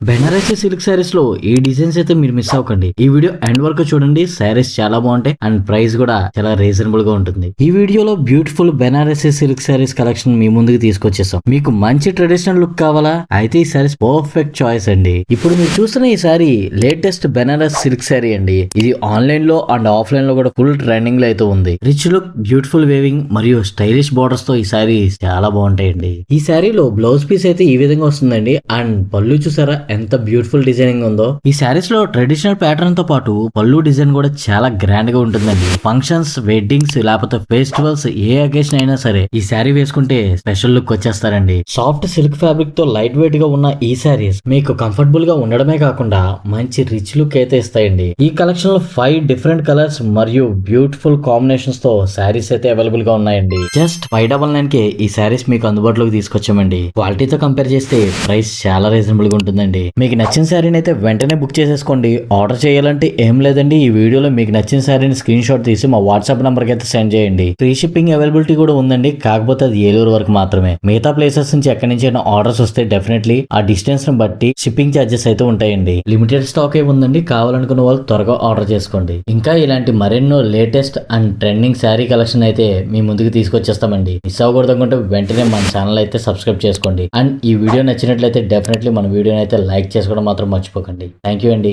Banarasi silk saris లో ఈ designs అయితే మీరు మిస్ అవ్వకండి. ఈ వీడియో ఎండ్ వరకు చూడండి. శారీస్ చాలా బాగుంటాయి అండ్ ప్రైస్ కూడా చాలా రీజనబుల్ గా ఉంటుంది. ఈ వీడియోలో beautiful Banarasi silk saris collection మీ ముందుకు తీసుకొచ్చేసాం. మీకు మంచి ట్రెడిషనల్ లుక్ కావాలా? అయితే ఈ శారీస్ పర్ఫెక్ట్ చాయిస్ అండి. ఇప్పుడు మీరు చూస్తున్న ఈ శారీ లేటెస్ట్ బెనారస్ సిల్క్ శారీ అండి. ఇది ఆన్లైన్ లో అండ్ ఆఫ్లైన్ లో కూడా ఫుల్ ట్రెండింగ్ లో అయితే ఉంది. రిచ్ లుక్, బ్యూటిఫుల్ వేవింగ్ మరియు స్టైలిష్ బోర్డర్స్ తో ఈ శారీ చాలా బాగుంటాయండి. ఈ శారీలో బ్లౌజ్ పీస్ అయితే ఈ విధంగా వస్తుందండి. అండ్ పళ్ళు చూసారా ఎంత బ్యూటిఫుల్ డిజైనింగ్ ఉందో. ఈ శారీస్ లో ట్రెడిషనల్ ప్యాటర్న్ తో పాటు పళ్ళు డిజైన్ కూడా చాలా గ్రాండ్ గా ఉంటుందండి. ఫంక్షన్స్, వెడ్డింగ్స్ లేకపోతే ఫెస్టివల్స్ ఏ అకేషన్ అయినా సరే ఈ శారీ వేసుకుంటే స్పెషల్ లుక్ వచ్చేస్తారండి. సాఫ్ట్ సిల్క్ ఫ్యాబ్రిక్ తో లైట్ వెయిట్ గా ఉన్న ఈ శారీస్ మీకు కంఫర్టబుల్ గా ఉండడమే కాకుండా మంచి రిచ్ లుక్ అయితే ఇస్తాయండి. ఈ కలెక్షన్ లో 5 డిఫరెంట్ కలర్స్ మరియు బ్యూటిఫుల్ కాంబినేషన్స్ తో శారీస్ అయితే అవైలబుల్ గా ఉన్నాయండి. జస్ట్ 599 కే ఈ శారీస్ మీకు అందుబాటులోకి తీసుకొచ్చామండి. క్వాలిటీతో కంపేర్ చేస్తే ప్రైస్ చాలా రీజనబుల్ గా ఉంటుందండి. మీకు నచ్చిన శారీని అయితే వెంటనే బుక్ చేసేసుకోండి. ఆర్డర్ చేయాలంటే ఏం లేదండి, ఈ వీడియోలో మీకు నచ్చిన శారీని స్క్రీన్ షాట్ తీసి మా వాట్సాప్ నంబర్ కి అయితే సెండ్ చేయండి. ఫ్రీ షిప్పింగ్ అవైలబిలిటీ కూడా ఉందండి. కాకపోతే అది ఏలూరు వరకు మాత్రమే. మిగతా ప్లేసెస్ నుంచి ఎక్కడి నుంచి ఆర్డర్స్ వస్తే డెఫినెట్లీ ఆ డిస్టెన్స్ ని బట్టి షిప్పింగ్ ఛార్జెస్ అయితే ఉంటాయండి. లిమిటెడ్ స్టాక్ ఏ ఉందండి. కావాలనుకున్న వాళ్ళు త్వరగా ఆర్డర్ చేసుకోండి. ఇంకా ఇలాంటి మరెన్నో latest and trending sari collection అయితే మీ ముందుకు తీసుకొచ్చేస్తామండి. మిస్ అవ్వకూడదు అనుకుంటే వెంటనే మన ఛానల్ అయితే సబ్స్క్రైబ్ చేసుకోండి. అండ్ ఈ వీడియో నచ్చినట్లయితే డెఫినెట్లీ మన వీడియోని అయితే లైక్ చేసుకోవడం మాత్రం మర్చిపోకండి. థ్యాంక్ యూ అండి.